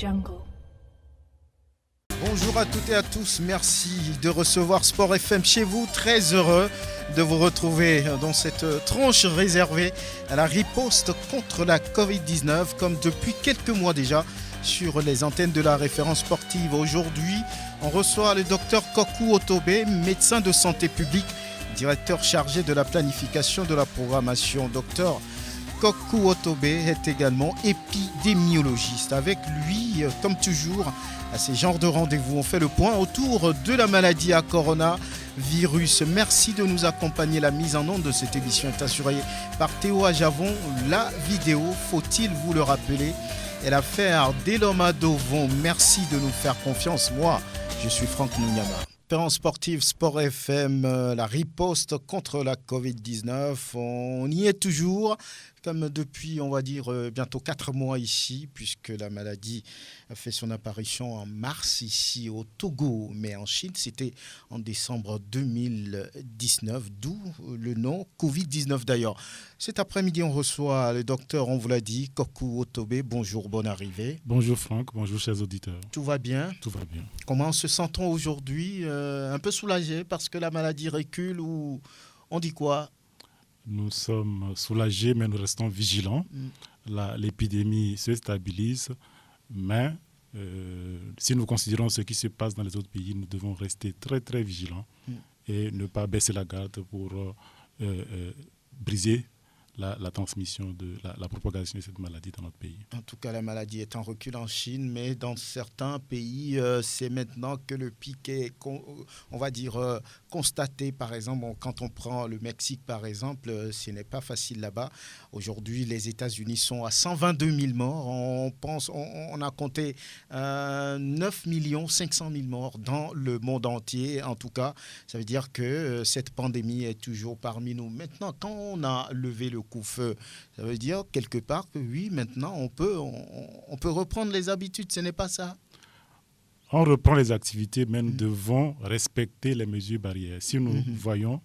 Jungle. Bonjour à toutes et à tous, merci de recevoir Sport FM chez vous. Très heureux de vous retrouver dans cette tranche réservée à la riposte contre la Covid-19, comme depuis quelques mois déjà sur les antennes de la référence sportive. Aujourd'hui, on reçoit le docteur Kokou Otobé, médecin de santé publique, directeur chargé de la planification de la programmation. Docteur Kokou Otobé est également épidémiologiste. Avec lui, comme toujours, à ces genres de rendez-vous, on fait le point autour de la maladie à coronavirus. Merci de nous accompagner. La mise en onde de cette émission est assurée par Théo Ajavon. La vidéo, faut-il vous le rappeler, est l'affaire d'Eloma Dovon. Merci de nous faire confiance. Moi, je suis Franck Nounyama. Référence sportive, Sport FM, la riposte contre la Covid-19. On y est toujours, comme depuis, on va dire, bientôt 4 mois ici, puisque la maladie a fait son apparition en mars ici au Togo. Mais en Chine, c'était en décembre 2019, d'où le nom Covid-19 d'ailleurs. Cet après-midi, on reçoit le docteur, on vous l'a dit, Kokou Otobé. Bonjour, bonne arrivée. Bonjour Franck, bonjour chers auditeurs. Tout va bien? Tout va bien. Comment se sent-on aujourd'hui? Un peu soulagé parce que la maladie recule ou on dit quoi? Nous sommes soulagés, mais nous restons vigilants. L'épidémie se stabilise, mais si nous considérons ce qui se passe dans les autres pays, nous devons rester très très vigilants et ne pas baisser la garde pour briser la transmission de la propagation de cette maladie dans notre pays. En tout cas, la maladie est en recul en Chine, mais dans certains pays, c'est maintenant que le pic est, on va dire, constaté. Par exemple, quand on prend le Mexique, par exemple, ce n'est pas facile là-bas. Aujourd'hui, les États-Unis sont à 122 000 morts. On a compté 9 500 000 morts dans le monde entier. En tout cas, ça veut dire que cette pandémie est toujours parmi nous. Maintenant, quand on a levé le coup-feu, ça veut dire quelque part que oui, maintenant on peut reprendre les habitudes, ce n'est pas ça? On reprend les activités, mais nous devons respecter les mesures barrières. Si nous voyons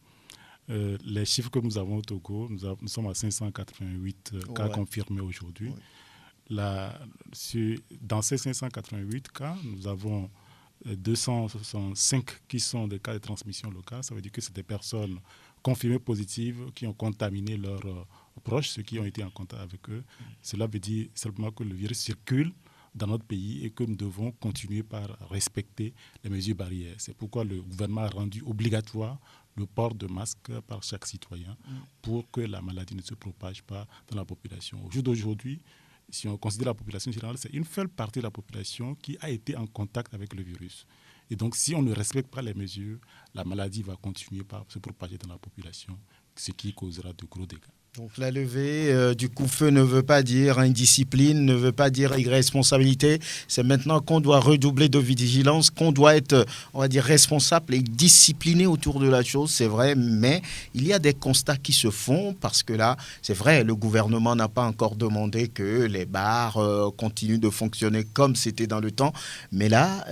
les chiffres que nous avons au Togo, nous sommes à 588 cas confirmés aujourd'hui. Dans ces 588 cas, nous avons 265 qui sont des cas de transmission locale. Ça veut dire que c'est des personnes confirmées positives qui ont contaminé leurs proches, ceux qui ont été en contact avec eux. Cela veut dire simplement que le virus circule dans notre pays et que nous devons continuer par respecter les mesures barrières. C'est pourquoi le gouvernement a rendu obligatoire le port de masque par chaque citoyen pour que la maladie ne se propage pas dans la population. Au jour d'aujourd'hui, si on considère la population générale, c'est une faible partie de la population qui a été en contact avec le virus. Et donc, si on ne respecte pas les mesures, la maladie va continuer par se propager dans la population, ce qui causera de gros dégâts. Donc la levée du coup-feu ne veut pas dire indiscipline, ne veut pas dire irresponsabilité. C'est maintenant qu'on doit redoubler de vigilance, qu'on doit être, on va dire, responsable et discipliné autour de la chose, c'est vrai. Mais il y a des constats qui se font parce que là, c'est vrai, le gouvernement n'a pas encore demandé que les bars continuent de fonctionner comme c'était dans le temps. Mais là,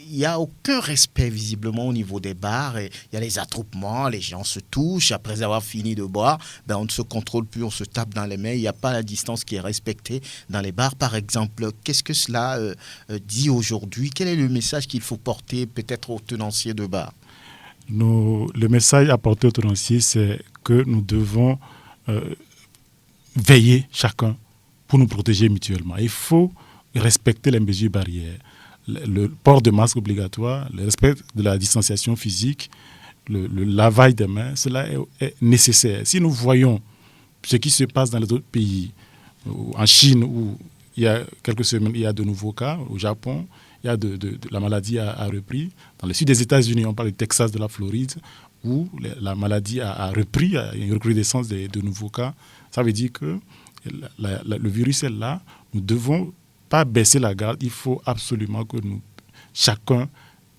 il n'y a aucun respect visiblement au niveau des bars. Et il y a les attroupements, les gens se touchent. Après avoir fini de boire, on ne se contrôle plus, on se tape dans les mains, il n'y a pas la distance qui est respectée dans les bars, par exemple. Qu'est-ce que cela dit aujourd'hui? Quel est le message qu'il faut porter peut-être aux tenanciers de bars? Le message à porter aux tenanciers, c'est que nous devons veiller chacun pour nous protéger mutuellement. Il faut respecter les mesures barrières. Le port de masque obligatoire, le respect de la distanciation physique, le lavage des mains, cela est nécessaire. Si nous voyons ce qui se passe dans les autres pays, en Chine où il y a quelques semaines, il y a de nouveaux cas, au Japon, la maladie a repris. Dans le sud des États-Unis, on parle du Texas, de la Floride, où la maladie a repris, il y a une recrudescence de nouveaux cas. Ça veut dire que le virus est là. Nous ne devons pas baisser la garde. Il faut absolument que chacun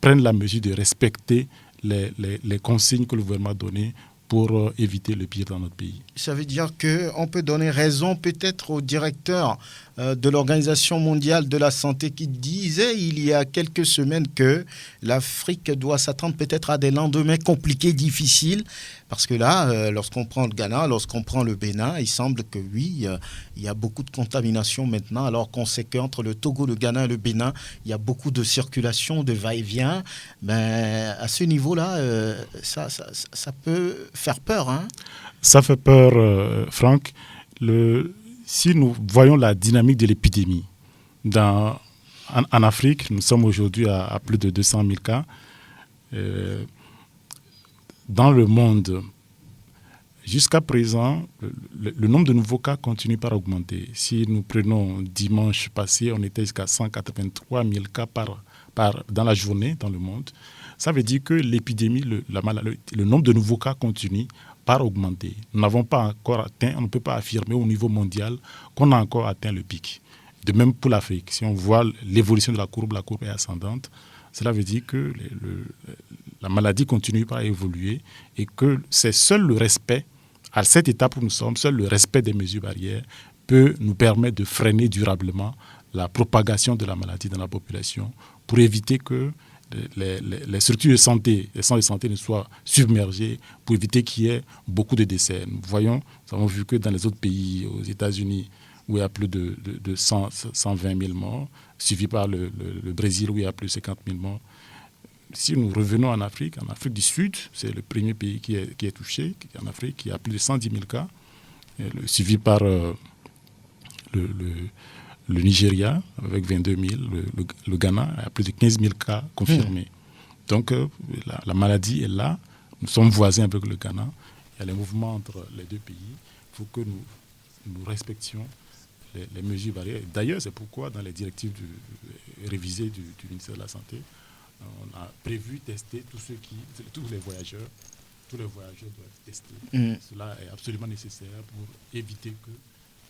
prenne la mesure de respecter les consignes que le gouvernement a données pour éviter le pire dans notre pays. Ça veut dire qu'on peut donner raison peut-être au directeur de l'Organisation mondiale de la santé qui disait il y a quelques semaines que l'Afrique doit s'attendre peut-être à des lendemains compliqués, difficiles, parce que là, lorsqu'on prend le Ghana, lorsqu'on prend le Bénin, il semble que oui, il y a beaucoup de contamination maintenant, alors qu'on sait qu'entre le Togo, le Ghana et le Bénin, il y a beaucoup de circulation, de va-et-vient. Ben, à ce niveau-là, ça peut faire peur. Hein. Ça fait peur, Franck. Si nous voyons la dynamique de l'épidémie, en Afrique, nous sommes aujourd'hui à plus de 200 000 cas. Dans le monde, jusqu'à présent, le nombre de nouveaux cas continue par augmenter. Si nous prenons dimanche passé, on était jusqu'à 183 000 cas dans la journée dans le monde. Ça veut dire que l'épidémie, le nombre de nouveaux cas continue par augmenter. Nous n'avons pas encore atteint, on ne peut pas affirmer au niveau mondial qu'on a encore atteint le pic. De même pour l'Afrique. Si on voit l'évolution de la courbe est ascendante. Cela veut dire que la maladie continue par évoluer et que c'est seul le respect, à cette étape où nous sommes, seul le respect des mesures barrières peut nous permettre de freiner durablement la propagation de la maladie dans la population pour éviter que les structures de santé, les centres de santé ne soient submergés, pour éviter qu'il y ait beaucoup de décès. Nous avons vu que dans les autres pays, aux États-Unis, où il y a plus de 120 000 morts, suivi par le Brésil, où il y a plus de 50 000 morts. Si nous revenons en Afrique du Sud, c'est le premier pays qui est touché, en Afrique, il y a plus de 110 000 cas, suivi par le Nigeria, avec 22 000, le Ghana, a plus de 15 000 cas confirmés. Donc, la maladie est là. Nous sommes voisins avec le Ghana. Il y a les mouvements entre les deux pays. Il faut que nous respections les mesures barrières. D'ailleurs, c'est pourquoi, dans les directives révisées du ministère de la Santé, on a prévu tester tous les voyageurs. Tous les voyageurs doivent tester. Cela est absolument nécessaire pour éviter que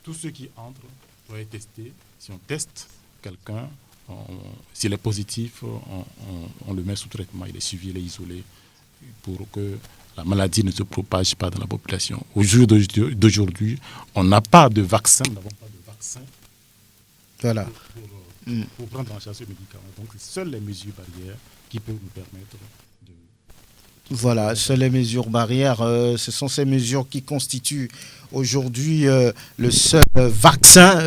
tous ceux qui entrent doivent être testés. Si on teste quelqu'un, s'il est positif, on le met sous traitement, il est suivi, il est isolé pour que la maladie ne se propage pas dans la population. Au jour d'aujourd'hui, on n'a pas de vaccin, nous n'avons pas de vaccin voilà. pour prendre en charge ce médicament. Donc, seules les mesures barrières qui peuvent nous permettre de... Voilà, seules les mesures barrières, ce sont ces mesures qui constituent aujourd'hui le seul vaccin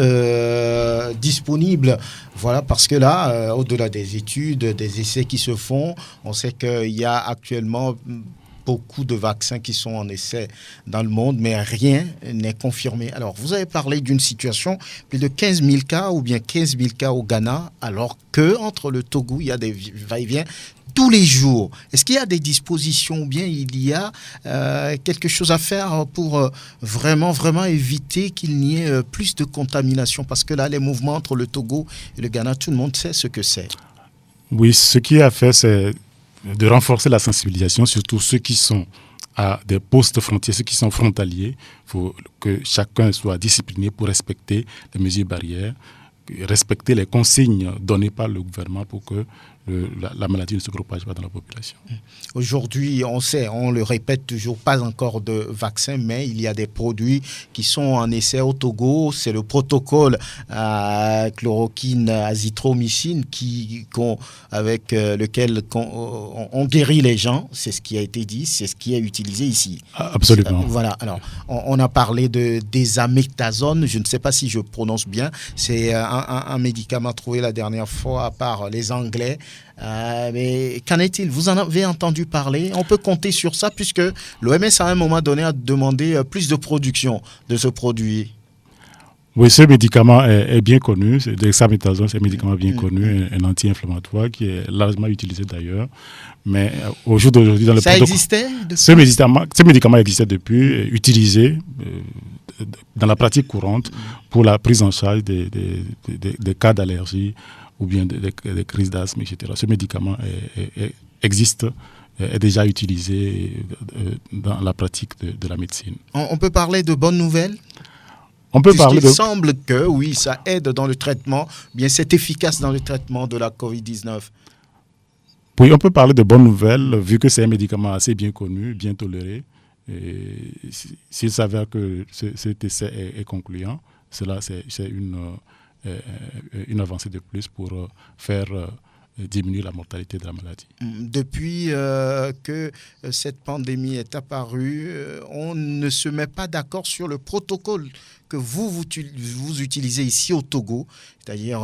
disponible. Voilà, parce que là, au-delà des études, des essais qui se font, on sait qu'il y a actuellement beaucoup de vaccins qui sont en essai dans le monde, mais rien n'est confirmé. Alors, vous avez parlé d'une situation, plus de 15 000 cas ou bien 15 000 cas au Ghana, alors qu'entre le Togo, il y a des va-et-vient tous les jours. Est-ce qu'il y a des dispositions ou bien il y a quelque chose à faire pour vraiment éviter qu'il n'y ait plus de contamination? Parce que là, les mouvements entre le Togo et le Ghana, tout le monde sait ce que c'est. Oui, ce qui est à faire, c'est de renforcer la sensibilisation, surtout ceux qui sont à des postes frontières, ceux qui sont frontaliers. Il faut que chacun soit discipliné pour respecter les mesures barrières, respecter les consignes données par le gouvernement pour que la maladie ne se propage pas dans la population. Aujourd'hui, on sait, on le répète toujours, pas encore de vaccin, mais il y a des produits qui sont en essai au Togo. C'est le protocole chloroquine, azithromycine avec lequel on guérit les gens. C'est ce qui a été dit, c'est ce qui est utilisé ici. Absolument. Voilà. Alors, on a parlé de désamethasone. Je ne sais pas si je prononce bien. C'est un médicament trouvé la dernière fois par les Anglais. Mais qu'en est-il? Vous en avez entendu parler? On peut compter sur ça puisque l'OMS à un moment donné a demandé plus de production de ce produit. Oui, ce médicament est bien connu. C'est dexaméthasone, c'est un médicament bien connu, un anti-inflammatoire qui est largement utilisé d'ailleurs. Mais au jour d'aujourd'hui, dans le ça existait ce médicament existait depuis, utilisé dans la pratique courante pour la prise en charge des cas d'allergie ou bien des crises d'asthme, etc. Ce médicament existe, est déjà utilisé dans la pratique de la médecine. On peut parler de bonnes nouvelles? Il semble que, oui, ça aide dans le traitement, bien c'est efficace dans le traitement de la COVID-19. Oui, on peut parler de bonnes nouvelles, vu que c'est un médicament assez bien connu, bien toléré. Et s'il s'avère que cet essai est concluant, cela c'est une avancée de plus pour faire diminuer la mortalité de la maladie. Depuis que cette pandémie est apparue, on ne se met pas d'accord sur le protocole que vous utilisez ici au Togo, c'est-à-dire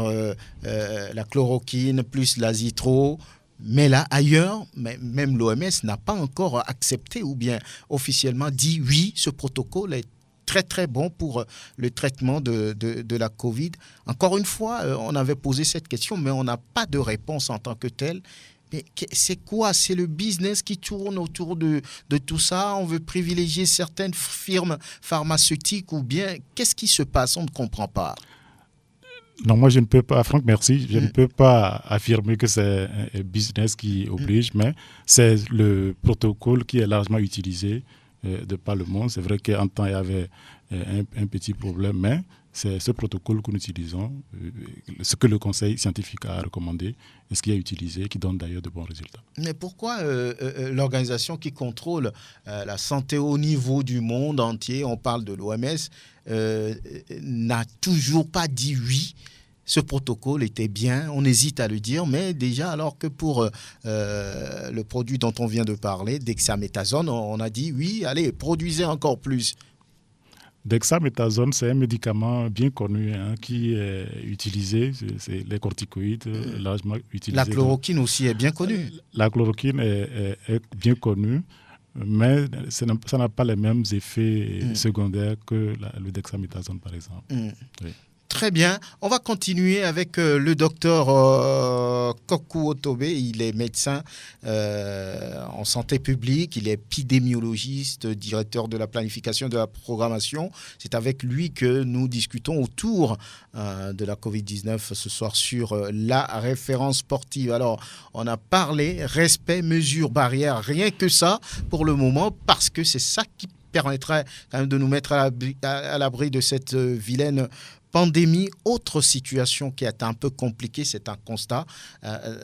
la chloroquine plus l'azithro. Mais là, ailleurs, même l'OMS n'a pas encore accepté ou bien officiellement dit oui, ce protocole est très très bon pour le traitement de la Covid. Encore une fois, on avait posé cette question, mais on n'a pas de réponse en tant que telle. Mais c'est quoi? C'est le business qui tourne autour de tout ça? On veut privilégier certaines firmes pharmaceutiques ou bien qu'est-ce qui se passe? On ne comprend pas. Non, moi je ne peux pas, Franck, merci, je ne peux pas affirmer que c'est un business qui oblige, mais c'est le protocole qui est largement utilisé de par le monde. C'est vrai qu'en temps il y avait un petit problème, mais c'est ce protocole que nous utilisons, ce que le conseil scientifique a recommandé et ce qui est utilisé, qui donne d'ailleurs de bons résultats. Mais pourquoi l'organisation qui contrôle la santé au niveau du monde entier, on parle de l'OMS, n'a toujours pas dit oui? Ce protocole était bien, on hésite à le dire, mais déjà alors que pour le produit dont on vient de parler, dexaméthasone, on a dit oui, allez, produisez encore plus. Dexaméthasone, c'est un médicament bien connu qui est utilisé, c'est les corticoïdes largement utilisés. La chloroquine aussi est bien connue. La chloroquine est bien connue, mais ça n'a pas les mêmes effets secondaires que le dexaméthasone, par exemple. Oui. Très bien. On va continuer avec le docteur Kokou Otobe. Il est médecin en santé publique. Il est épidémiologiste, directeur de la planification de la programmation. C'est avec lui que nous discutons autour de la Covid-19 ce soir sur la référence sportive. Alors, on a parlé respect, mesures, barrières, rien que ça pour le moment, parce que c'est ça qui permettrait quand même de nous mettre à l'abri de cette vilaine pandémie. Autre situation qui est un peu compliquée, c'est un constat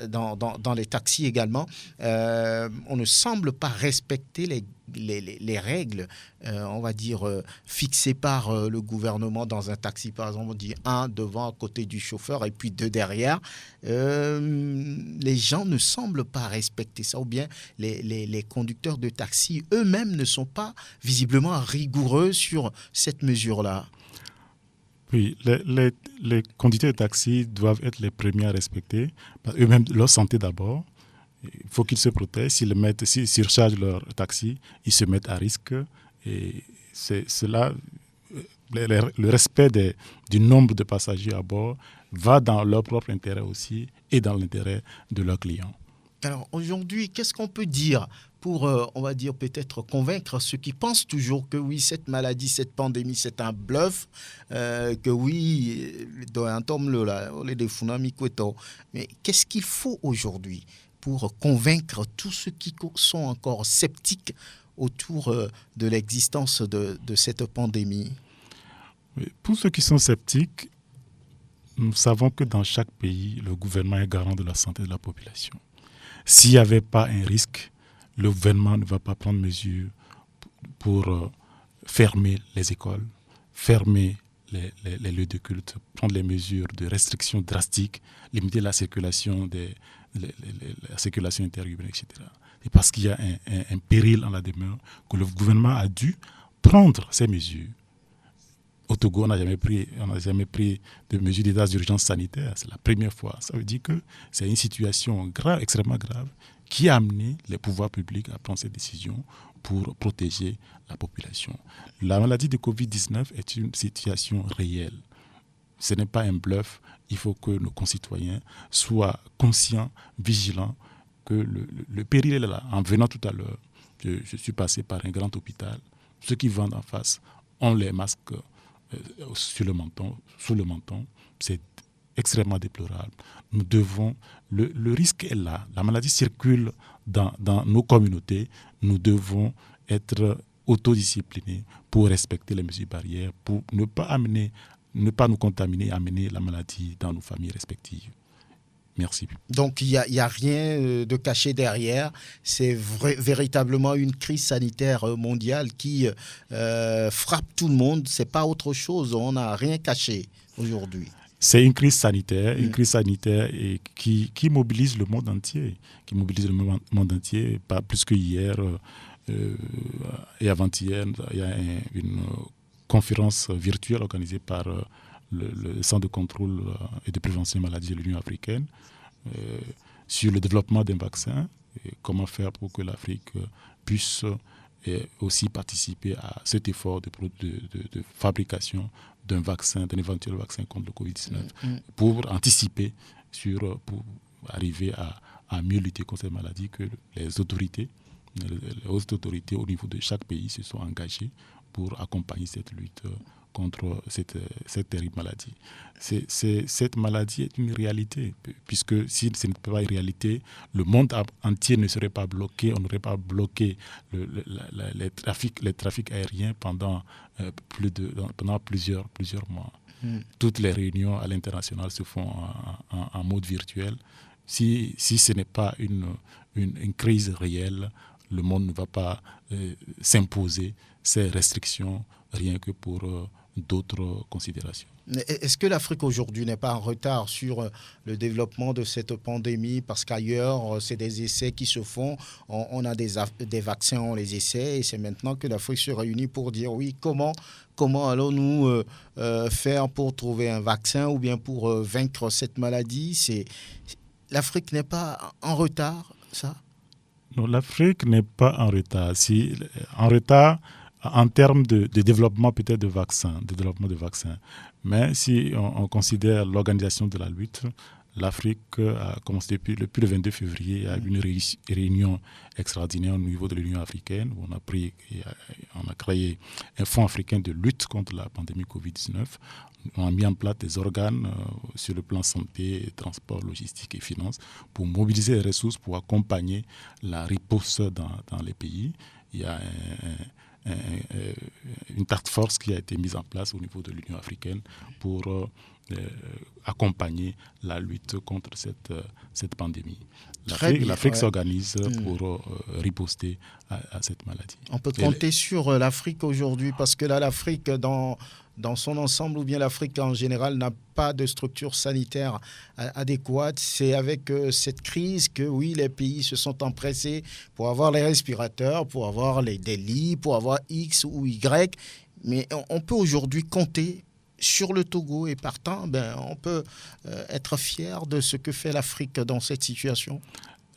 dans les taxis également. On ne semble pas respecter les règles, on va dire, fixées par le gouvernement dans un taxi. Par exemple, on dit un devant à côté du chauffeur et puis deux derrière. Les gens ne semblent pas respecter ça, ou bien les conducteurs de taxi eux-mêmes ne sont pas visiblement rigoureux sur cette mesure-là. Oui, les conducteurs de taxi doivent être les premiers à respecter, eux-mêmes leur santé d'abord. Il faut qu'ils se protègent. S'ils surchargent leur taxi, ils se mettent à risque. Et c'est cela, le respect du nombre de passagers à bord va dans leur propre intérêt aussi et dans l'intérêt de leurs clients. Alors aujourd'hui, qu'est-ce qu'on peut dire pour, on va dire, peut-être convaincre ceux qui pensent toujours que oui, cette maladie, cette pandémie, c'est un bluff, que oui, mais qu'est-ce qu'il faut aujourd'hui pour convaincre tous ceux qui sont encore sceptiques autour de l'existence de cette pandémie? Pour ceux qui sont sceptiques, nous savons que dans chaque pays, le gouvernement est garant de la santé de la population. S'il n'y avait pas un risque, le gouvernement ne va pas prendre mesure pour fermer les écoles, fermer les lieux de culte, prendre les mesures de restriction drastiques, limiter la circulation, la circulation interurbaine, etc. Et parce qu'il y a un péril en la demeure, que le gouvernement a dû prendre ces mesures. Au Togo, on n'a jamais pris de mesures d'état d'urgence sanitaire. C'est la première fois. Ça veut dire que c'est une situation grave, extrêmement grave, qui a amené les pouvoirs publics à prendre ces décisions pour protéger la population. La maladie de Covid-19 est une situation réelle. Ce n'est pas un bluff. Il faut que nos concitoyens soient conscients, vigilants, que le péril est là. En venant tout à l'heure, je suis passé par un grand hôpital. Ceux qui vendent en face ont les masques sur le menton, sous le menton. C'est extrêmement déplorable. Nous devons, le risque est là. La maladie circule dans nos communautés. Nous devons être autodisciplinés pour respecter les mesures barrières, pour ne pas nous contaminer et amener la maladie dans nos familles respectives. Merci. Donc, il n'y a rien de caché derrière. C'est véritablement une crise sanitaire mondiale qui frappe tout le monde. Ce n'est pas autre chose. On n'a rien caché aujourd'hui. C'est une crise sanitaire et qui mobilise le monde entier, monde entier, pas plus que hier et avant-hier. Il y a une conférence virtuelle organisée par le Centre de contrôle et de prévention des maladies de l'Union africaine sur le développement d'un vaccin et comment faire pour que l'Afrique puisse aussi participer à cet effort de fabrication d'un éventuel vaccin contre le Covid-19 pour anticiper pour arriver à mieux lutter contre cette maladie que les autorités au niveau de chaque pays se sont engagées pour accompagner cette lutte contre cette terrible maladie. Cette maladie est une réalité, puisque si ce n'était pas une réalité, le monde entier ne serait pas bloqué, on n'aurait pas bloqué les trafics aériens pendant plusieurs mois. Toutes les réunions à l'international se font en mode virtuel. Si ce n'est pas une crise réelle, le monde ne va pas s'imposer ces restrictions rien que pour d'autres considérations. Est-ce que l'Afrique aujourd'hui n'est pas en retard sur le développement de cette pandémie parce qu'ailleurs, c'est des essais qui se font, on a des vaccins, on les essaie et c'est maintenant que l'Afrique se réunit pour dire oui, comment allons-nous faire pour trouver un vaccin ou bien pour vaincre cette maladie? L'Afrique n'est pas en retard, ça? Non, l'Afrique n'est pas en retard. En retard en termes de développement peut-être de vaccins. Mais si on considère l'organisation de la lutte, l'Afrique a commencé depuis le 22 février. Il y a une réunion extraordinaire au niveau de l'Union africaine où on a créé un fonds africain de lutte contre la pandémie Covid-19. On a mis en place des organes sur le plan santé, transport, logistique et finances pour mobiliser les ressources pour accompagner la riposte dans les pays. Il y a une task force qui a été mise en place au niveau de l'Union africaine pour accompagner la lutte contre cette pandémie. L'Afrique s'organise pour riposter à cette maladie. On peut compter sur l'Afrique aujourd'hui parce que là, l'Afrique dans son ensemble ou bien l'Afrique en général n'a pas de structure sanitaire adéquate. C'est avec cette crise que oui, les pays se sont empressés pour avoir les respirateurs, pour avoir des lits, pour avoir X ou Y. Mais on peut aujourd'hui compter sur le Togo et partant, on peut être fier de ce que fait l'Afrique dans cette situation.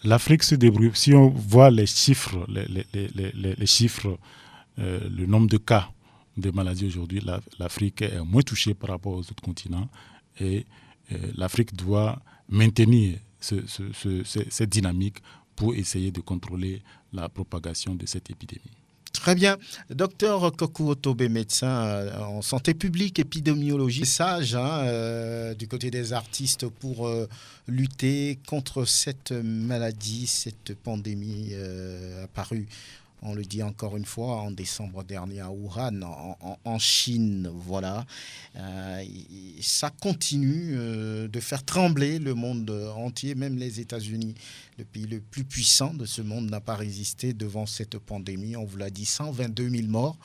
L'Afrique se débrouille. Si on voit les chiffres, les chiffres, le nombre de cas de maladies aujourd'hui, l'Afrique est moins touchée par rapport aux autres continents et l'Afrique doit maintenir cette dynamique pour essayer de contrôler la propagation de cette épidémie. Très bien. Docteur Kokou Otobe, médecin en santé publique, épidémiologie, sage du côté des artistes pour lutter contre cette maladie, cette pandémie apparue. On le dit encore une fois, en décembre dernier à Wuhan, en Chine, voilà. Ça continue de faire trembler le monde entier, même les États-Unis. Le pays le plus puissant de ce monde n'a pas résisté devant cette pandémie. On vous l'a dit, 122 000 morts.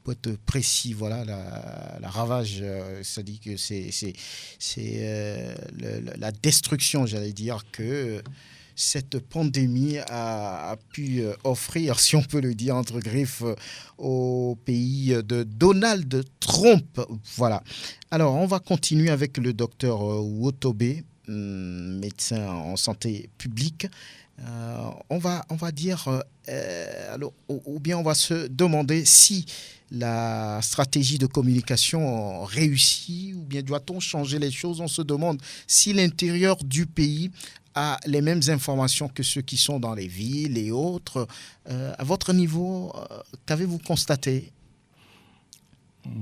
Pour être précis, voilà, la ravage, ça dit que c'est la destruction, j'allais dire, que cette pandémie a pu offrir, si on peut le dire entre griffes, au pays de Donald Trump. Voilà. Alors, on va continuer avec le docteur Wotobe, médecin en santé publique. On va dire, alors, ou bien on va se demander si la stratégie de communication réussit ou bien doit-on changer les choses. On se demande si l'intérieur du pays a les mêmes informations que ceux qui sont dans les villes et autres. À votre niveau, qu'avez-vous constaté ?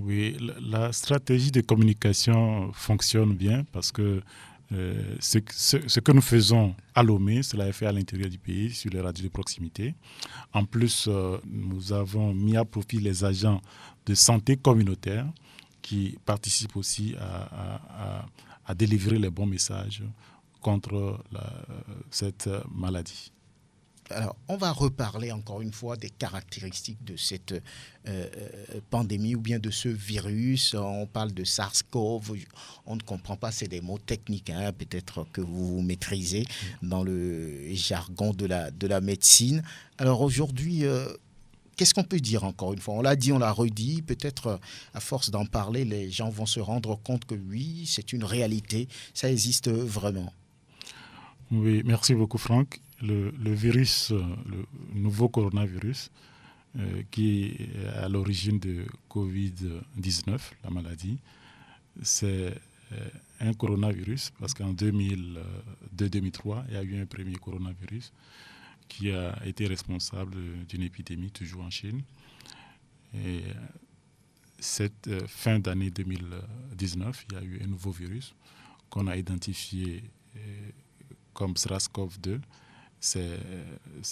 Oui, la stratégie de communication fonctionne bien parce que ce que nous faisons à Lomé, cela est fait à l'intérieur du pays, sur les radios de proximité. En plus, nous avons mis à profit les agents de santé communautaire qui participent aussi à délivrer les bons messages contre cette maladie. Alors, on va reparler encore une fois des caractéristiques de cette pandémie ou bien de ce virus. On parle de SARS-CoV. On ne comprend pas, c'est des mots techniques, hein, peut-être que vous maîtrisez dans le jargon de la médecine. Alors aujourd'hui, qu'est-ce qu'on peut dire encore une fois? On l'a dit, on l'a redit. Peut-être à force d'en parler, les gens vont se rendre compte que oui, c'est une réalité. Ça existe vraiment. Oui, merci beaucoup Franck. Le virus, le nouveau coronavirus, qui est à l'origine de Covid-19, la maladie, c'est un coronavirus parce qu'en 2002-2003, il y a eu un premier coronavirus qui a été responsable d'une épidémie toujours en Chine. Et cette fin d'année 2019, il y a eu un nouveau virus qu'on a identifié comme SARS-CoV-2. C'est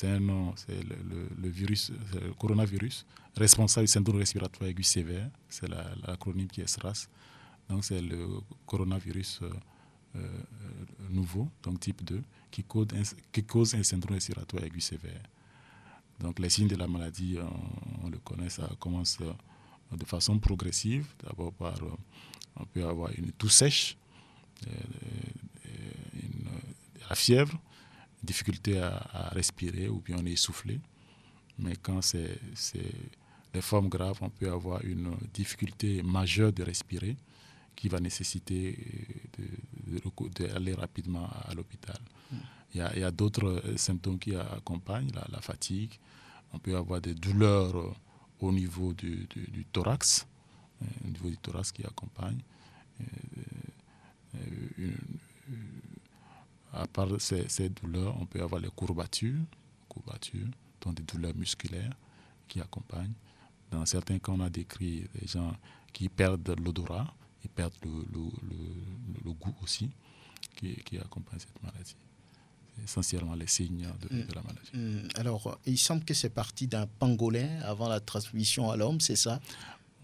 un nom, c'est le virus, le coronavirus responsable du syndrome respiratoire aigu sévère. C'est l'acronyme qui est SRAS. Donc c'est le coronavirus nouveau, donc type 2, qui cause un syndrome respiratoire aigu sévère. Donc les signes de la maladie, on le connaît, ça commence de façon progressive. D'abord on peut avoir une toux sèche, la fièvre, difficulté à respirer ou bien on est essoufflé. Mais quand c'est les formes graves, on peut avoir une difficulté majeure de respirer qui va nécessiter d'aller rapidement à l'hôpital. Il y a d'autres symptômes qui accompagnent la fatigue. On peut avoir des douleurs au niveau du thorax, au niveau du thorax qui accompagne. À part ces douleurs, on peut avoir les courbatures, donc des douleurs musculaires qui accompagnent. Dans certains cas, on a décrit des gens qui perdent l'odorat, ils perdent le goût aussi, qui accompagnent cette maladie. C'est essentiellement les signes de la maladie. Alors, il semble que c'est parti d'un pangolin avant la transmission à l'homme, c'est ça?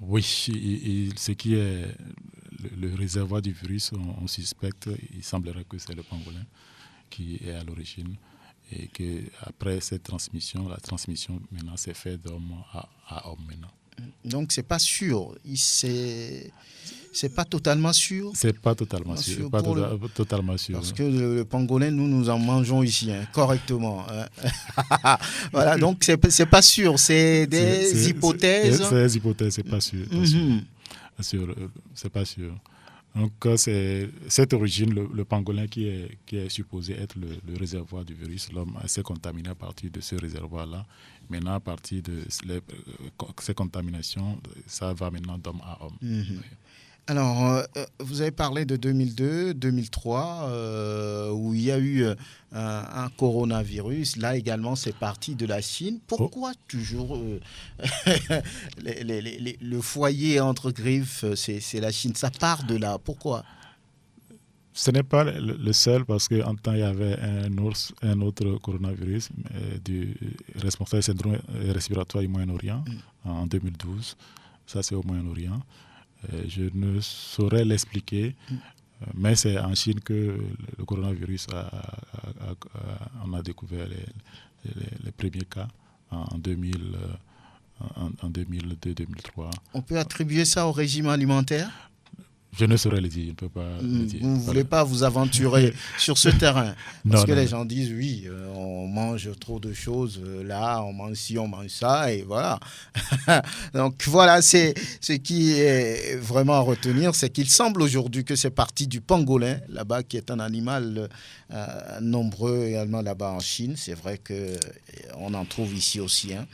Oui, ce qui est le réservoir du virus, on suspecte, il semblerait que c'est le pangolin qui est à l'origine et qu'après cette transmission, la transmission maintenant s'est faite d'homme à homme maintenant. Donc c'est pas sûr, c'est pas totalement sûr. C'est pas totalement sûr, pas totalement sûr. Parce que le pangolin, nous en mangeons ici, hein, correctement. Hein. Voilà, donc c'est pas sûr, c'est des hypothèses. C'est des hypothèses, c'est pas sûr. C'est pas sûr. Donc cette origine, le pangolin qui est supposé être le réservoir du virus, l'homme s'est contaminé à partir de ce réservoir-là. Maintenant, à partir de ces contaminations, ça va maintenant d'homme à homme. Oui. Alors, vous avez parlé de 2002, 2003, où il y a eu un coronavirus. Là également, c'est parti de la Chine. Pourquoi toujours le foyer entre griffes, c'est la Chine? Ça part de là. Pourquoi? Ce n'est pas le seul, parce qu'en temps, il y avait un autre coronavirus du responsable du syndrome respiratoire du Moyen-Orient en 2012. Ça, c'est au Moyen-Orient. Je ne saurais l'expliquer, mais c'est en Chine que le coronavirus, on a découvert les premiers cas en 2002-2003. On peut attribuer ça au régime alimentaire? Je ne saurais le dire, je ne peux pas le dire. Vous ne voulez pas vous aventurer sur ce terrain? Parce que les gens disent, oui, on mange trop de choses, là, on mange ci, on mange ça, et voilà. Donc voilà, c'est ce qui est vraiment à retenir, c'est qu'il semble aujourd'hui que c'est parti du pangolin, là-bas, qui est un animal nombreux également là-bas en Chine. C'est vrai qu'on en trouve ici aussi, hein.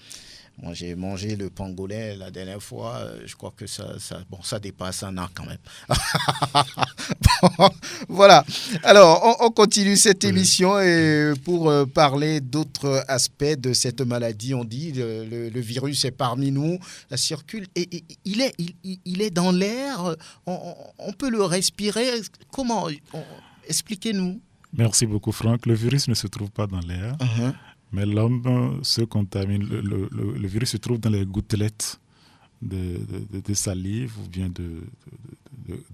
Moi, j'ai mangé le pangolin la dernière fois. Je crois que ça dépasse un an quand même. Bon, voilà. Alors, on continue cette émission et pour parler d'autres aspects de cette maladie, on dit le virus est parmi nous, ça circule et il est dans l'air. On peut le respirer. Comment? Expliquez-nous. Merci beaucoup, Franck. Le virus ne se trouve pas dans l'air. Mais l'homme se contamine. Le virus se trouve dans les gouttelettes de salive ou bien de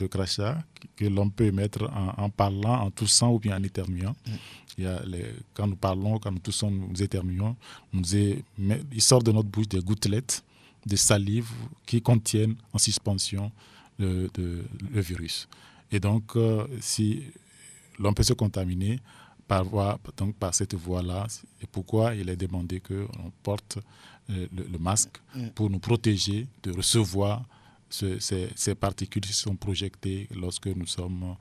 crachat que l'on peut émettre en parlant, en toussant ou bien en éternuant. Quand nous parlons, quand nous toussons, nous éternuons, il sort de notre bouche des gouttelettes de salive qui contiennent en suspension le virus. Et donc, si l'on peut se contaminer par cette voie-là, et pourquoi il est demandé qu'on porte le masque pour nous protéger de recevoir ces particules qui sont projetées lorsque nous sommes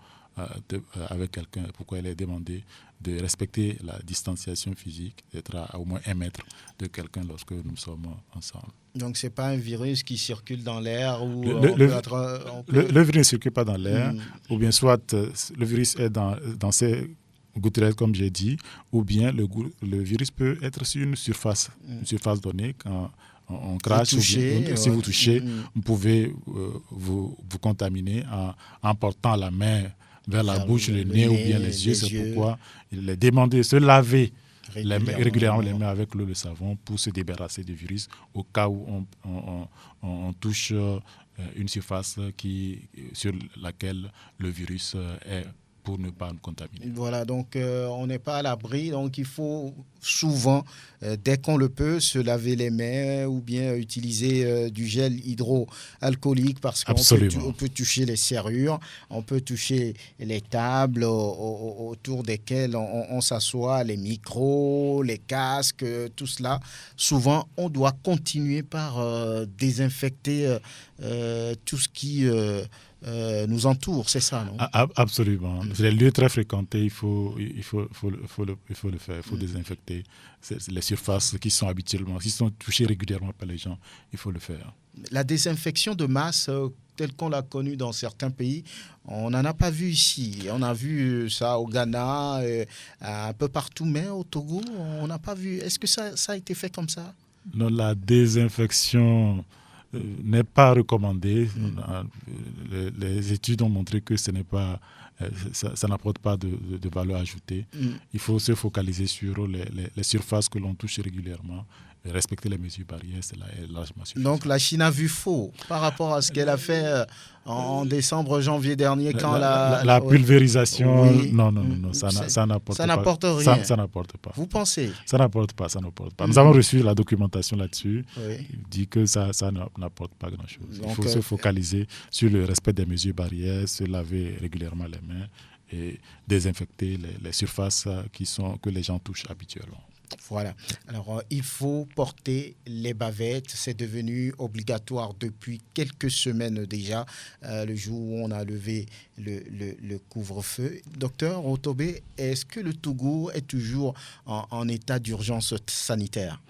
avec quelqu'un. Pourquoi il est demandé de respecter la distanciation physique, d'être à au moins 1 mètre de quelqu'un lorsque nous sommes ensemble. Donc, ce n'est pas un virus qui circule dans l'air ou le virus ne circule pas dans l'air, ou bien soit le virus est dans ces gouttelettes, comme j'ai dit, ou bien le virus peut être sur une surface donnée quand on crache. Si vous touchez, vous pouvez vous contaminer en portant la main vers la bouche, le nez ou bien les yeux. C'est pourquoi il est demandé de se laver régulièrement les mains avec l'eau et le savon pour se débarrasser du virus au cas où on touche une surface sur laquelle le virus est, pour ne pas nous contaminer. Voilà, donc on n'est pas à l'abri, donc il faut souvent, dès qu'on le peut, se laver les mains ou bien utiliser du gel hydroalcoolique parce qu'on peut toucher les serrures, on peut toucher les tables autour desquelles on s'assoit, les micros, les casques, tout cela. Souvent, on doit continuer par désinfecter tout ce qui nous entoure, c'est ça, non? Absolument. Les lieux très fréquentés, il faut le faire, il faut désinfecter les surfaces qui sont touchées régulièrement par les gens, il faut le faire. La désinfection de masse, telle qu'on l'a connue dans certains pays, on n'en a pas vu ici. On a vu ça au Ghana, un peu partout, mais au Togo, on n'a pas vu. Est-ce que ça a été fait comme ça? Non, la désinfection n'est pas recommandée. Les études ont montré que ça n'apporte pas de valeur ajoutée. Il faut se focaliser sur les surfaces que l'on touche régulièrement. Respecter les mesures barrières, c'est largement suffisant. Donc la Chine a vu faux par rapport à ce qu'elle a fait en décembre, janvier dernier quand la pulvérisation. Oui. Non, ça n'apporte rien. Ça n'apporte pas. Vous pensez? Ça n'apporte pas. Nous avons reçu la documentation là-dessus. Oui. Il dit que ça n'apporte pas grand-chose. Il faut se focaliser sur le respect des mesures barrières, se laver régulièrement les mains et désinfecter les surfaces que les gens touchent habituellement. Voilà. Alors, il faut porter les bavettes. C'est devenu obligatoire depuis quelques semaines déjà, le jour où on a levé le couvre-feu. Docteur Otobé, est-ce que le Togo est toujours en état d'urgence sanitaire?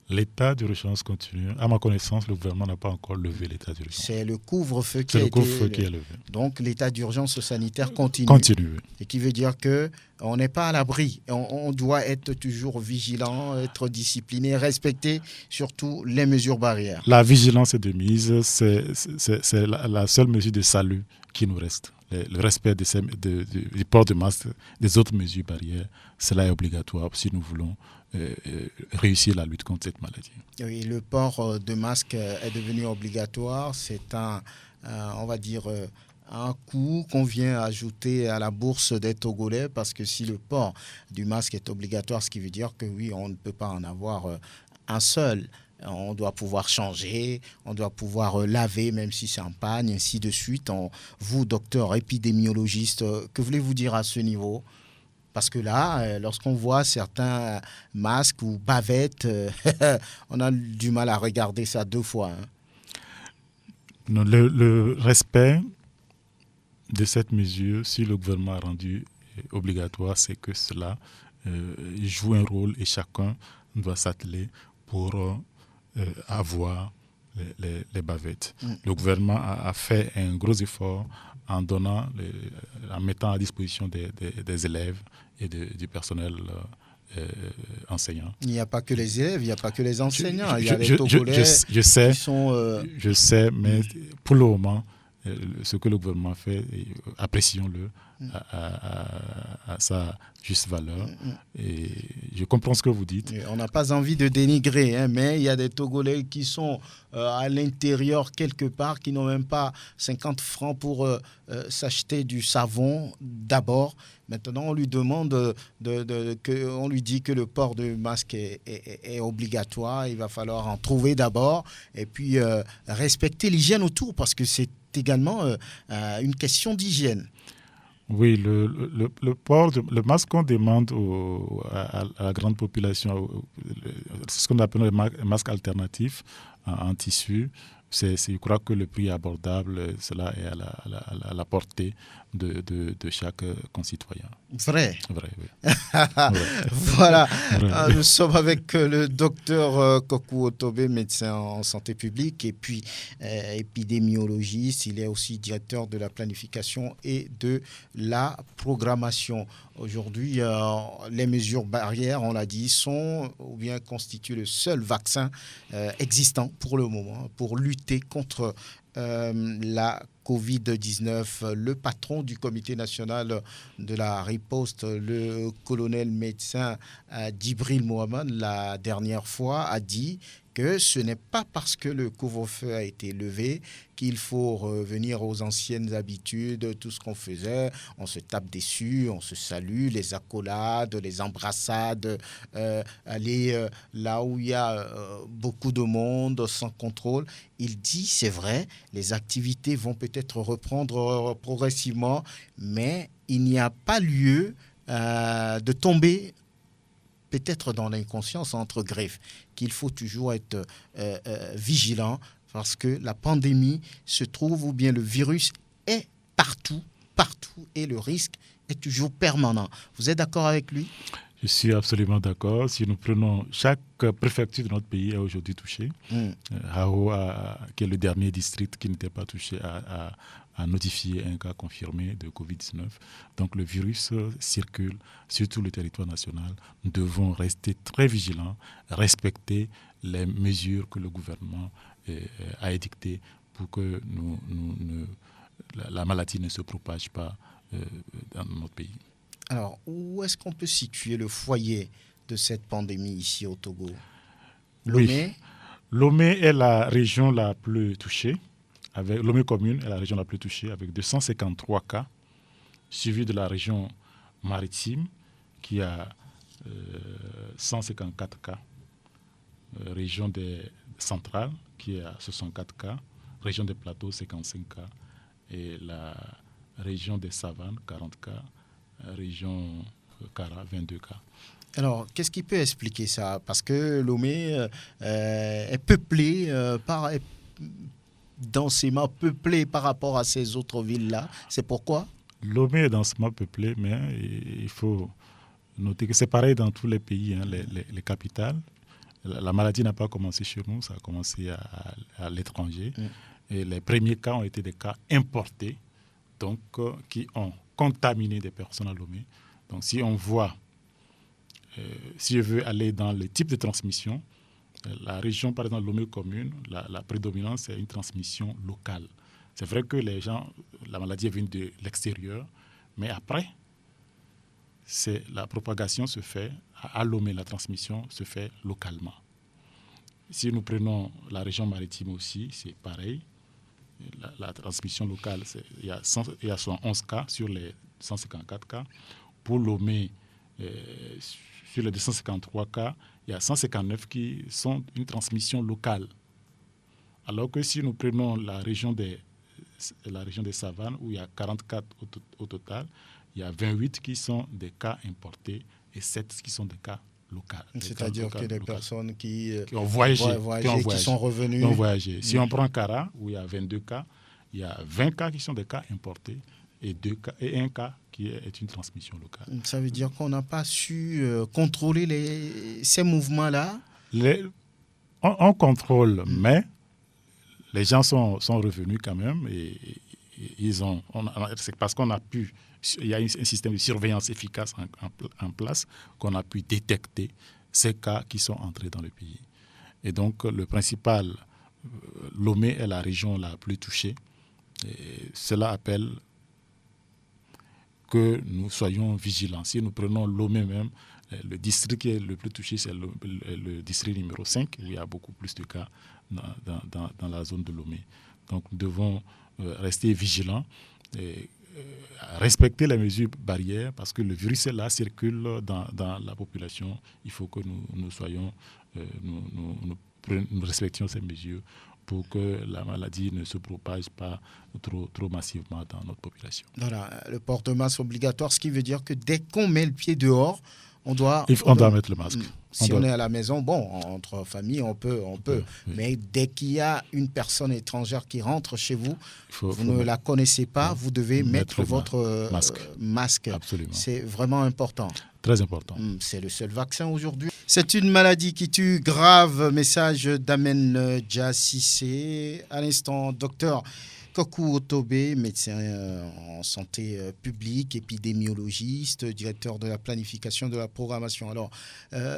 L'état d'urgence continue. À ma connaissance, le gouvernement n'a pas encore levé l'état d'urgence. C'est le couvre-feu qui est levé. Donc, l'état d'urgence sanitaire continue. Et qui veut dire qu'on n'est pas à l'abri. On doit être toujours vigilant, être discipliné, respecter surtout les mesures barrières. La vigilance est de mise. C'est la seule mesure de salut qui nous reste. Le respect du port de masque, des autres mesures barrières, cela est obligatoire si nous voulons réussir la lutte contre cette maladie. Oui, le port de masque est devenu obligatoire. C'est on va dire, un coût qu'on vient ajouter à la bourse des Togolais parce que si le port du masque est obligatoire, ce qui veut dire que oui, on ne peut pas en avoir un seul. On doit pouvoir changer, on doit pouvoir laver même si c'est en panne, ainsi de suite. Vous, docteur épidémiologiste, que voulez-vous dire à ce niveau ? Parce que là, lorsqu'on voit certains masques ou bavettes, on a du mal à regarder ça 2 fois. Non, le respect de cette mesure, si le gouvernement a rendu obligatoire, c'est que cela joue un rôle et chacun doit s'atteler pour avoir les bavettes. Le gouvernement a fait un gros effort en mettant à disposition des élèves et du personnel enseignant. Il n'y a pas que les élèves, il n'y a pas que les enseignants. Il y a les Togolais je sais, mais pour le moment, ce que le gouvernement fait, apprécions-le à sa juste valeur. Et je comprends ce que vous dites. Et on n'a pas envie de dénigrer, mais il y a des Togolais qui sont à l'intérieur quelque part, qui n'ont même pas 50 francs pour s'acheter du savon d'abord. Maintenant, on lui demande, on lui dit que le port du masque est obligatoire. Il va falloir en trouver d'abord et puis respecter l'hygiène autour parce que c'est également une question d'hygiène. Oui, le port, le masque qu'on demande à la grande population, c'est ce qu'on appelle le masque alternatif en tissu. Je crois que le prix est abordable, cela est à la portée de chaque concitoyen. Vrai. Vrai, oui. Voilà, vrai. Nous sommes avec le docteur Kokou Otobé, médecin en santé publique et puis épidémiologiste. Il est aussi directeur de la planification et de la programmation. Aujourd'hui, les mesures barrières, on l'a dit, sont ou bien constituent le seul vaccin existant pour le moment pour lutter contre la Covid-19. Le patron du comité national de la riposte, le colonel médecin Djibril Mohamed, la dernière fois, a dit que ce n'est pas parce que le couvre-feu a été levé qu'il faut revenir aux anciennes habitudes, tout ce qu'on faisait, on se tape dessus, on se salue, les accolades, les embrassades, aller là où il y a beaucoup de monde sans contrôle. Il dit, c'est vrai, les activités vont peut-être reprendre progressivement, mais il n'y a pas lieu de tomber peut-être dans l'inconscience entre griffes, qu'il faut toujours être vigilant parce que la pandémie se trouve ou bien le virus est partout, et le risque est toujours permanent. Vous êtes d'accord avec lui ? Je suis absolument d'accord. Si nous prenons chaque préfecture de notre pays est aujourd'hui touchée. Hao, qui est le dernier district qui n'était pas touché, a notifié un cas confirmé de Covid-19. Donc le virus circule sur tout le territoire national. Nous devons rester très vigilants, respecter les mesures que le gouvernement a édictées pour que la maladie ne se propage pas dans notre pays. Alors, où est-ce qu'on peut situer le foyer de cette pandémie ici au Togo ? Lomé ? Oui. Lomé est la région la plus touchée. Lomé commune est la région la plus touchée avec 253 cas, suivi de la région maritime qui a 154 cas, région des centrales qui a 64 cas, région des plateaux 55 cas et la région des savanes 40 cas. Région Kara, 22 cas. Alors, qu'est-ce qui peut expliquer ça ? Parce que Lomé est peuplé, densément peuplé par rapport à ces autres villes-là. C'est pourquoi ? Lomé est densément peuplé, mais il faut noter que c'est pareil dans tous les pays, les capitales. La maladie n'a pas commencé chez nous, ça a commencé à l'étranger. Et les premiers cas ont été des cas importés, donc qui ont contaminé des personnes à Lomé. Donc si on voit, si je veux aller dans le type de transmission, la région, par exemple, Lomé commune, la prédominance, c'est une transmission locale. C'est vrai que la maladie vient de l'extérieur, mais après, la propagation se fait à Lomé, la transmission se fait localement. Si nous prenons la région maritime aussi, c'est pareil. La transmission locale, il y a 111 cas sur les 154 cas. Pour Lomé, sur les 253 cas, il y a 159 qui sont une transmission locale. Alors que si nous prenons la région des savanes, où il y a 44 au total, il y a 28 qui sont des cas importés et 7 qui sont des cas locaux. C'est-à-dire que des personnes qui ont voyagé, qui sont revenues. Qui ont voyagé. Si on prend Kara, où il y a 22 cas, il y a 20 cas qui sont des cas importés et un cas qui est une transmission locale. Ça veut dire qu'on n'a pas su contrôler ces mouvements-là ? On contrôle, mais les gens sont revenus quand même et c'est parce qu'on a pu, il y a un système de surveillance efficace en place qu'on a pu détecter ces cas qui sont entrés dans le pays. Et donc le principal, Lomé est la région la plus touchée Et cela appelle que nous soyons vigilants. Si nous prenons Lomé même, le district qui est le plus touché, c'est le district numéro 5, où il y a beaucoup plus de cas dans la zone de Lomé. Donc nous devons rester vigilants et respecter les mesures barrières, parce que le virus est là, circule dans la population. Il faut que nous respections ces mesures pour que la maladie ne se propage pas trop massivement dans notre population. Voilà, le port de masque obligatoire, ce qui veut dire que dès qu'on met le pied dehors, on doit mettre le masque. Si on est à la maison, bon, entre familles, on peut. Oui. Mais dès qu'il y a une personne étrangère qui rentre chez vous, vous ne la connaissez pas, vous devez mettre votre masque. Absolument. C'est vraiment important. Très important. C'est le seul vaccin aujourd'hui. C'est une maladie qui tue grave. Message d'Amen Djassissé. À l'instant, docteur Kokou Otobé, médecin en santé publique, épidémiologiste, directeur de la planification de la programmation. Alors,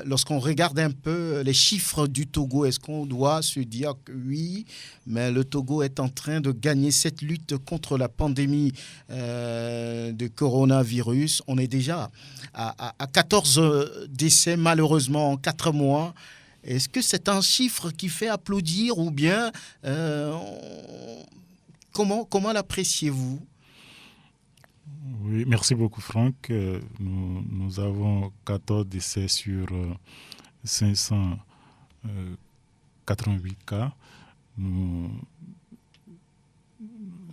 lorsqu'on regarde un peu les chiffres du Togo, est-ce qu'on doit se dire que oui, mais le Togo est en train de gagner cette lutte contre la pandémie de coronavirus? On est déjà à 14 décès, malheureusement, en 4 mois. Est-ce que c'est un chiffre qui fait applaudir ou bien... Comment l'appréciez-vous? Oui, merci beaucoup Franck. Nous avons 14 décès sur 588 cas.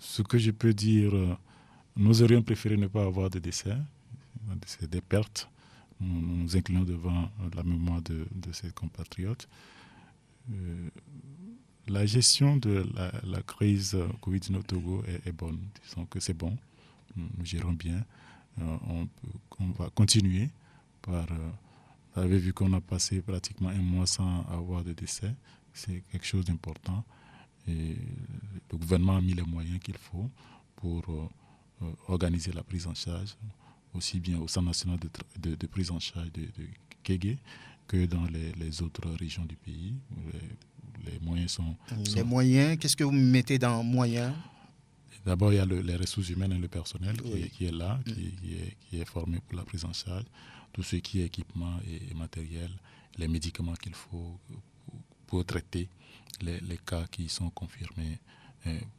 Ce que je peux dire, nous aurions préféré ne pas avoir de décès, des pertes. Nous nous inclinons devant la mémoire de ces compatriotes. La gestion de la crise Covid-19 au Togo est bonne. Disons que c'est bon. Nous gérons bien. On va continuer par... vous avez vu qu'on a passé pratiquement 1 mois sans avoir de décès. C'est quelque chose d'important. Et le gouvernement a mis les moyens qu'il faut pour organiser la prise en charge, aussi bien au Centre national de prise en charge de Kégué que dans les autres régions du pays. Les moyens sont... Les moyens, qu'est-ce que vous mettez dans moyens? D'abord, il y a les ressources humaines et le personnel qui est là, qui est formé pour la prise en charge. Tout ce qui est équipement et matériel, les médicaments qu'il faut pour traiter les cas qui sont confirmés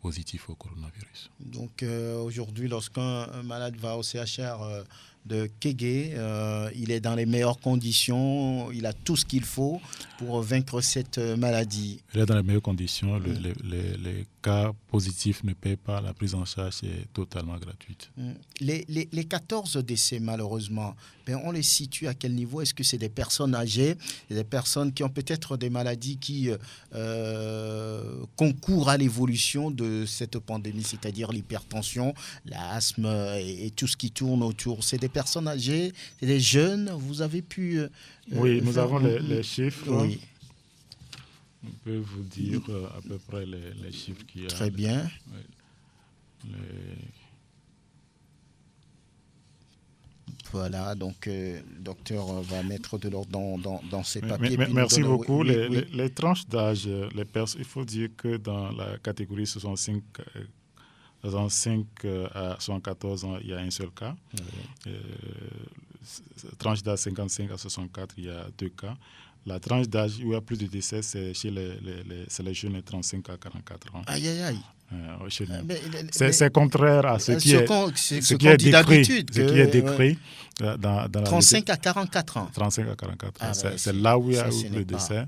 positifs au coronavirus. Donc aujourd'hui, lorsqu'un malade va au CHR de Kégué, il est dans les meilleures conditions, il a tout ce qu'il faut pour vaincre cette maladie. Il est dans les meilleures conditions, les cas positifs ne payent pas, la prise en charge est totalement gratuite. Les 14 décès, malheureusement, on les situe à quel niveau? Est-ce que c'est des personnes âgées, des personnes qui ont peut-être des maladies qui concourent à l'évolution de cette pandémie, c'est-à-dire l'hypertension, l'asthme et tout ce qui tourne autour? C'est des personnes âgées, c'est des jeunes? Vous avez pu... oui, nous avons les chiffres. Oui. On peut vous dire à peu près les chiffres qu'il y a. Très bien. Voilà, donc le docteur va mettre de l'ordre dans ses papiers. Merci beaucoup. Les tranches d'âge, il faut dire que dans la catégorie 65 à 74 ans, il y a un seul cas. Tranche d'âge 55 à 64, il y a 2 cas. La tranche d'âge où il y a plus de décès, c'est chez les jeunes de 35 à 44 ans. Aïe, aïe, aïe. C'est contraire à ce qui est décrit dans 35 à 44 ans. 35 à 44 ans. C'est là où il y a eu le décès,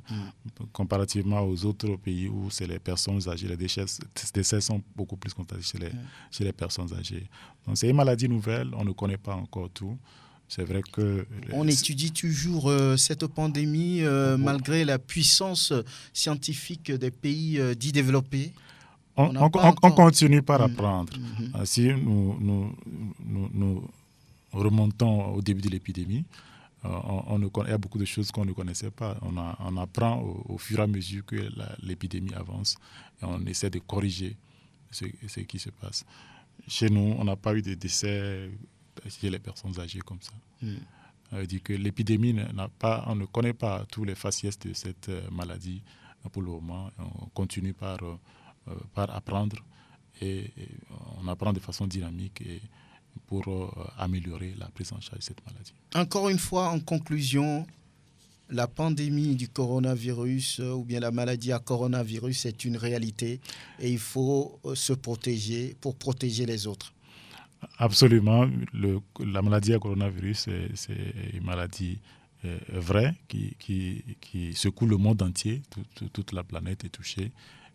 comparativement aux autres pays où c'est les personnes âgées. Les décès sont beaucoup plus contagieux chez les personnes âgées. Donc c'est une maladie nouvelle, on ne connaît pas encore tout. C'est vrai que... On étudie toujours cette pandémie malgré la puissance scientifique des pays dits développés. On continue par apprendre. Si nous remontons au début de l'épidémie, il y a beaucoup de choses qu'on ne connaissait pas. On apprend au fur et à mesure que l'épidémie avance et on essaie de corriger ce qui se passe. Chez nous, on n'a pas eu de décès chez les personnes âgées comme ça. Ça veut dire que l'épidémie on ne connaît pas tous les faciès de cette maladie pour le moment. On continue par apprendre et on apprend de façon dynamique et pour améliorer la prise en charge de cette maladie. Encore une fois, en conclusion, la pandémie du coronavirus ou bien la maladie à coronavirus est une réalité et il faut se protéger pour protéger les autres. Absolument. La maladie à coronavirus, c'est une maladie vraie qui secoue le monde entier. Toute la planète est touchée.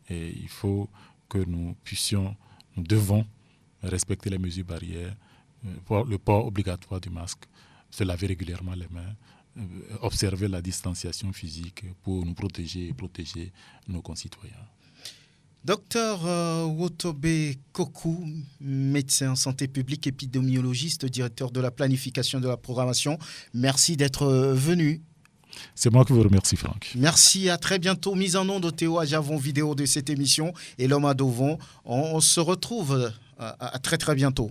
Et il faut que nous devons respecter les mesures barrières, le port obligatoire du masque, se laver régulièrement les mains, observer la distanciation physique pour nous protéger et protéger nos concitoyens. Docteur Wotobe Kokou, médecin en santé publique, épidémiologiste, directeur de la planification de la programmation, merci d'être venu. C'est moi qui vous remercie, Franck. Merci, à très bientôt. Mise en onde de Théo Ajavon, vidéo de cette émission et l'homme à Dovon. On se retrouve à très très bientôt.